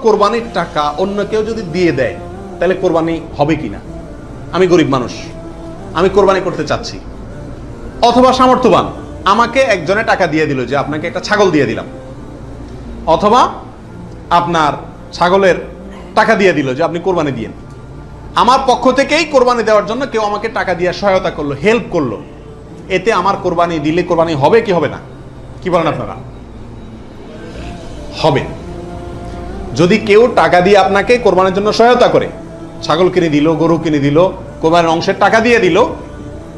কোরবানির টাকা অন্য কেউ যদি দিয়ে দেয় তাহলে কোরবানি হবে কিনা? আমি গরিব মানুষ, আমি কোরবানি করতে চাচ্ছি, অথবা সামর্থ্যবান, আমাকে একজনে টাকা দিয়ে দিল যে আপনাকে একটা ছাগল দিয়ে দিলাম, অথবা আপনার ছাগলের টাকা দিয়ে দিল যে আপনি কোরবানি দিয়েন। আমার পক্ষ থেকেই কোরবানি দেওয়ার জন্য কেউ আমাকে টাকা দিয়ে সহায়তা করলো, হেল্প করলো, এতে আমার কোরবানি দিলে কোরবানি হবে কি হবে না? কি বলেন আপনারা? হবে। যদি কেউ টাকা দিয়ে আপনাকে কোরবানির জন্য সহায়তা করে, ছাগল কিনে দিল, গরু কিনে দিল, কোরবানির অংশের টাকা দিয়ে দিল,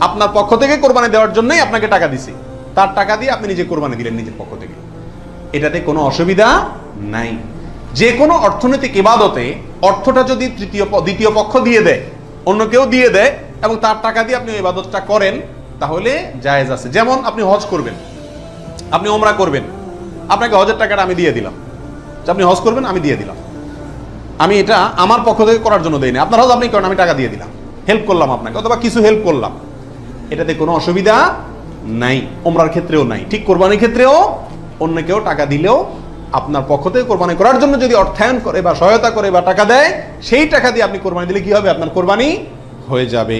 আপনার পক্ষ থেকে কোরবানি দেওয়ার জন্যই আপনাকে টাকা দিছে, তার টাকা দিয়ে আপনি নিজে কোরবানি দিলেন নিজের পক্ষ থেকে, এটাতে কোনো অসুবিধা নাই। যে কোনো অর্থনৈতিক ইবাদতে অর্থটা যদি দ্বিতীয় পক্ষ দিয়ে দেয়, অন্য কেউ দিয়ে দেয় এবং তার টাকা দিয়ে আপনি ইবাদতটা করেন, তাহলে জায়েজ আছে। যেমন আপনি হজ করবেন, আপনি ওমরা করবেন, আপনাকে হজের টাকাটা আমি দিয়ে দিলাম, আপনি হজ করবেন, আমি দিয়ে দিলাম, আমি এটা আমার পক্ষ থেকে করার জন্য দেই না, আপনার হজ আপনি করেন, আমি টাকা দিয়ে দিলাম, হেল্প করলাম আপনাকে, অথবা কিছু হেল্প করলাম, এটাতে কোনো অসুবিধা নাই। ওমরার ক্ষেত্রেও নাই, ঠিক কোরবানির ক্ষেত্রেও অন্য কেউ টাকা দিলেও আপনার পক্ষ থেকে কোরবানি করার জন্য যদি অর্থায়ন করে বা সহায়তা করে বা টাকা দেয়, সেই টাকা দিয়ে আপনি কোরবানি দিলে কি হবে? আপনার কোরবানি হয়ে যাবে।